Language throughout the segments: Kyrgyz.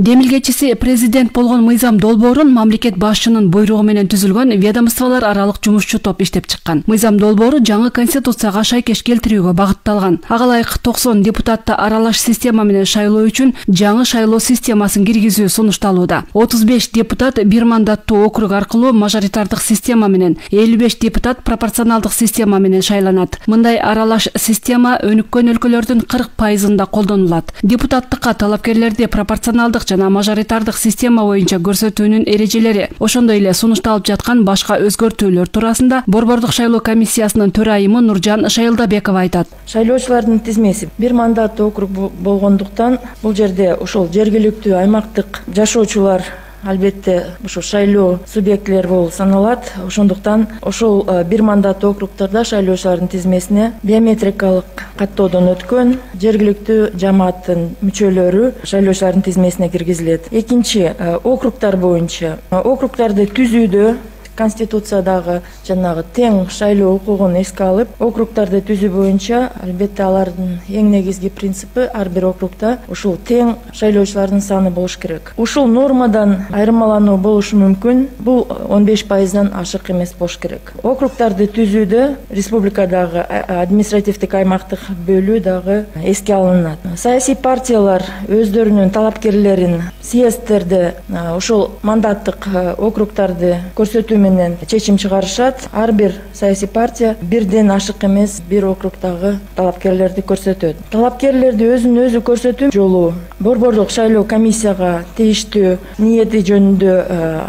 Демилгечиси президент болгон Мыйзам долбоорун мамлекет башчынын буйругу менен түзүлгөн ведомстволор аралык жумушчу топ иштеп чыккан. Мыйзам долбоору жаңы конституцияга шайкеш келтирүүгө багытталган. Ага ылайык 90 депутатты аралаш система менен шайлоо үчүн жаңы шайлоо системасын киргизүү сунушталууда. 35 депутат бир мандаттуу округ аркылуу мажоритардык система менен, 55 депутат пропорционалдык система менен шайланат. Мындай аралаш система өнүккөн өлкөлөрдүн 40%-ында колдонулат. Депутаттыкка талапкерлерди пропорционалдык жана мажоритардык система боюнча көрсөтүүнүн эрежелери, ошондой эле сунушталып жаткан башка өзгөртүүлөр туурасында Борбордук шайлоо комиссиясынын төрайымы Нуржан Шайылдабекова айтат. Шайлоочулардын тизмеси бир мандаттуу округ болгондуктан бул жерде ошол жергиликтүү аймактык жашоочулар албетте ошо шайлоо субъектилер болуп саналат. Ошондуктан ошол бир мандаттуу округдарда шайлоочулардын тизмесине биометрикалык каттоодон өткөн жергиликтүү жамааттын мүчөлөрү шайлоочулардын тизмесине киргизилет. Экинчи, округдар боюнча округдарды түзүүдө Конституциядагы жанагы тең шайлоо укугун эске алып, округдарды түзүү боюнча албетте алардын эң негизги принципи ар бир округда ушул тең шайлоочулардын саны болуш керек. Ушул нормадан айырмалануу болушу мүмкүн. Бул 15%-дан ашык эмес болуш керек. Округдарды түзүүдө республикадагы административдик аймактык бөлүү дагы эске алынат. Саясий партиялар өздөрүнүн талапкерлерин съезддерде ошол мандаттык округдарды көрсөтүү менен чечим чыгарышат. Ар бир саясий партия бирден ашык эмес бир округдагы талапкерлерди көрсөтөт. Талапкерлерди өзүн өзү көрсөтүү жолу Борбордук шайлоо комиссияга тийиштүү ниети жөнүндө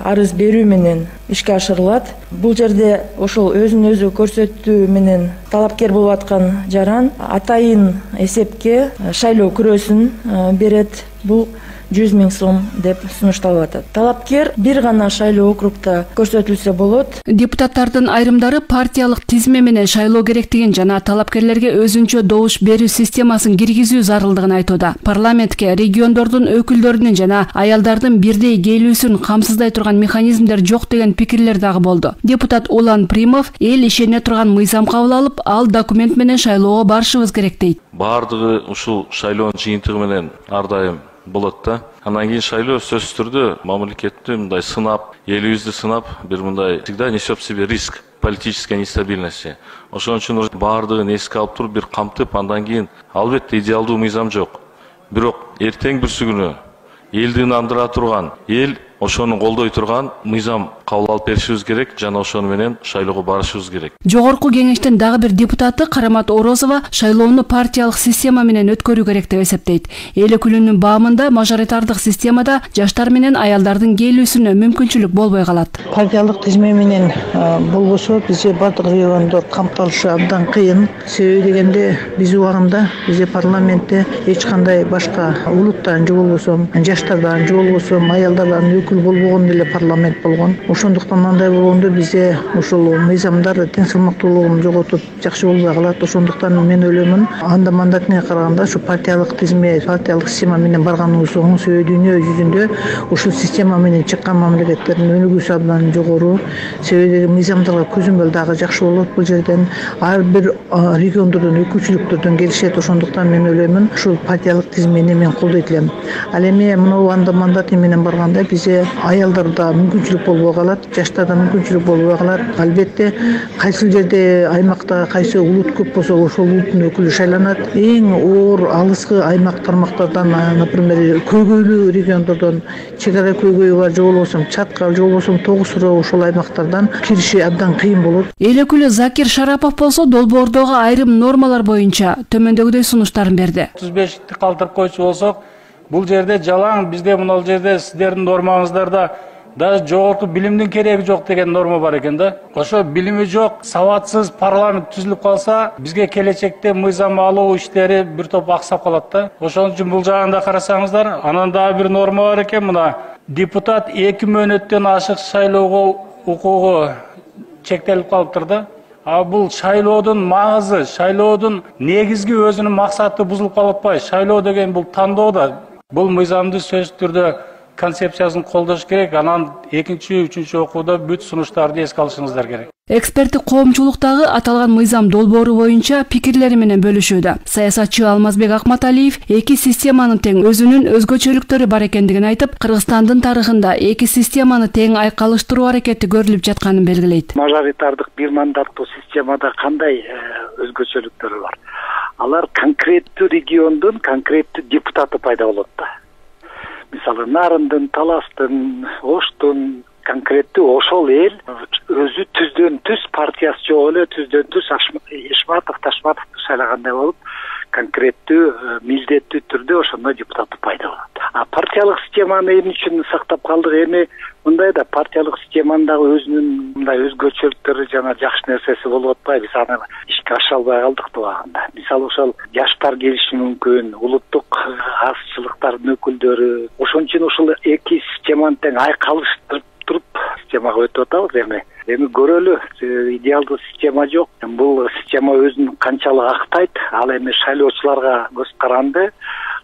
арыз берүү менен ишке ашырылат. Бул жерде ошол өзүн өзү көрсөтүү менен талапкер болуп аткан жаран атайын эсепке шайлоо күрөөсүн берет. Бул 100 000 сом деп сунушталып атат. Талапкер бир гана шайлоо округда көрсөтүлсө болот. Депутаттардын айрымдары партиялык тизме менен шайлоо керектигин жана талапкерлерге өзүнчө добуш берүү системасын киргизүү зарылдыгын айтууда. Парламентке региондордун өкүлдөрүнүн жана аялдардын бирдей келүүсүн камсыздай турган механизмдер жок деген пикирлер дагы болду. Депутат Улан Примов эл ишене турган мыйзам кабыл алып, ал документ менен шайлоого барышыбыз керек дейт. Бардыгы ушул шайлоонун жыйынтыгы менен ар дайым болот да. Андан кийин шайлоо сөзсүз түрдө мамлекетти мындай сынап, элибизди сынап, бир мындай всегда несет в себе риск политической нестабильности. Ошон үчүн бардыгын эске алып туруп бир камтып, андан кийин албетте идеалдуу мыйзам жок. Бирок эртең бүрсү күнү элди ынандыра турган, эл ошону колдой турган мыйзам кабыл алып беришибиз керек жана ошону менен шайлоого барышыбыз керек. Жогорку кеңештин дагы бир депутаты Карамат Орозова шайлоону партиялык система менен өткөрүү керек деп эсептейт. Эл өкүлүнүн баамында мажоритардык системада жаштар менен аялдардын келүүсүнө мүмкүнчүлүк болбой калат. Партиялык тизме менен болбосо бизде бардык региондор камтылышы абдан кыйын. Себеби дегенде биз убагында бизде парламентте эч кандай башка улуттан же болбосо жаштардан же болбосо аялдардан өкүл болбогон эле парламент болгон. Ошондуктан андай болгондо бизде ушул мыйзамдар тең салмактуулугун жоготуп жакшы болбой калат. Ошондуктан мен ойлоймун, анда мандатына караганда ушу партиялык тизме, партиялык система менен барганыбыз оң. Себеби дүйнө жүзүндө ушул система менен чыккан мамлекеттердин өнүгүүсү абдан жогору. Себеби мыйзамдарга көзөмөл дагы жакшы болот. Бул жерден ар бир региондордон, өкүлчүлүктөрдөн келишет. Ошондуктан мен ойлоймун, ушул партиялык тизмени мен колдойт элем. Ал эми мына анда мандаты менен барганда бизде аялдарда мүмкүнчүлүк болбой калат, жаштарда мүмкүнчүлүк болбой калат. Албетте кайсы жерде аймакта кайсы улут көп болсо ошол улуттун өкүлү шайланат. Эң оор алыскы аймак тармактардан, например, көйгөйлүү региондордон, чек ара көйгөйү бар же болбосо Чаткал же болбосо Тогуз Суроо ошол аймактардан кириши абдан кыйын болот. Эл өкүлү Закир Шарапов болсо долбоордогу айрым нормалар боюнча төмөндөгүдөй сунуштарын берди. 35-ти калтырып койчу болсок, бул жерде жалаң бизде мына жерде сиздердин нормаңыздарда даже жогорку билимдин кереги жок деген норма бар экен да. Ошо билими жок, сабатсыз парламент түзүлүп калса, бизге келечекте мыйзам алуу иштери бир топ аксап калат да. Ошон үчүн бул жагында карасаңыздар, анан дагы бир норма бар экен, мына депутат 2 мөөнөттөн ашык шайлоого укугу чектелип калыптыр да. А бул шайлоодун маңызы, шайлоодун негизги өзүнүн максаты бузулуп калып атпайбы? Шайлоо деген бул тандоо да. Бул мыйзамды сөзсүз түрдө концепциясын колдош керек. Анан экинчи, үчүнчү окууда бүт сунуштарды эске алышыңыздар керек. Эксперттик коомчулуктагы аталган мыйзам долбоору боюнча пикирлери менен бөлүшүүдө. Саясатчы Алмазбек Акматалиев эки системанын тең өзүнүн өзгөчөлүктөрү бар экендигин айтып, Кыргызстандын тарыхында эки системаны тең айкалыштыруу аракети көрүлүп жатканын белгилейт. Мажоритардык бир мандаттуу системада кандай өзгөчөлүктөрү бар? Алар конкреттүү региондун конкреттүү депутаты пайда болот да. Мисалы, Нарындын, Таластын, Оштун конкреттүү ошол эл өзү түздөн түз партиясы жок эле түздөн түз Ишматов, Ташматовду шайлагандай болуп, конкреттүү милдеттүү түрдө ошондой депутаты пайда болот. А партиялык системаны эмне үчүн сактап калдык? Эми мындай да партиялык системанын дагы өзүнүн мындай өзгөчөлүктөрү жана жакшы нерсеси болуп атпайбы? Биз аны ишке аша албай калдык убагында. Мисалы, ошол жаштар келиши мүмкүн, улуттук азчылыктардын өкүлдөрү. Ошон үчүн ушул эки системаны тең айкалыштырып туруп системага өтүп атабыз. Эми көрөлү, идеалдуу система жок. Бул система өзүн канчалык актайт, ал эми шайлоочуларга көз каранды,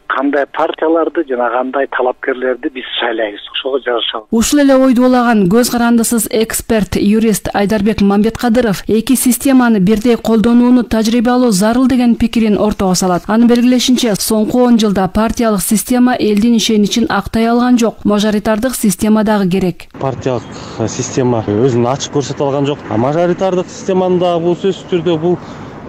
кандай партияларды жана кандай талапкерлерди биз шайлайбыз, ошого жараша. Ушул эле ойду улаган көз карандысыз эксперт, юрист Айдарбек Мамбеткадыров эки системаны бирдей колдонууну тажрыйба алуу зарыл деген пикирин ортого салат. Анын белгилешинче, соңку 10 жылда партиялык система элдин ишеничин актай алган жок. Мажоритардык система дагы керек. Партиялык система өзүн ачык көрсөтө алган жок. Мажоритардык системаны дагы бул сөзсүз түрдө бул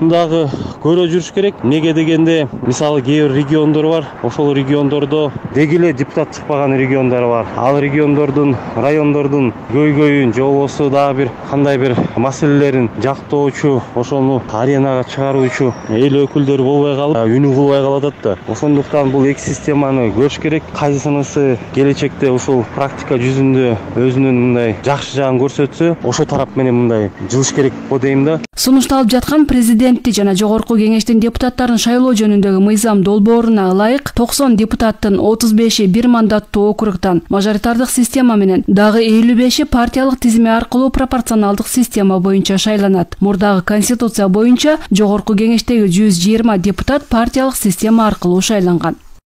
дагы көрө жүрүш керек. Неге дегенде, мисалы кээ бир региондор бар. Ошол региондордо деги эле депутат чыкпаган региондар бар. Ал региондордун, райондордун көйгөйүн же болбосо дагы бир кандай бир маселелерин жактоочу, ошону аренага чыгаруучу эл өкүлдөрү болбой калып, үнү кылбай калат да. Ошондуктан бул эки системаны көрүш керек. Кайсынысы келечекте ушул практика жүзүндө өзүнүн мындай жакшы жагын көрсөтсө, ошол тарап менен мындай жылыш керек го дейм да. Сунушталып жаткан президентти жана жогорку кеңештин депутаттарын шайлоо жөнүндөгү мыйзам долбооруна ылайык 90 депутаттын 35-и бир мандаттуу округдан мажоритардык система менен, дагы 55-и партиялык тизме аркылуу пропорционалдык система боюнча шайланат. Мурдагы конституция боюнча жогорку кеңештеги 120 депутат партиялык система аркылуу шайланган.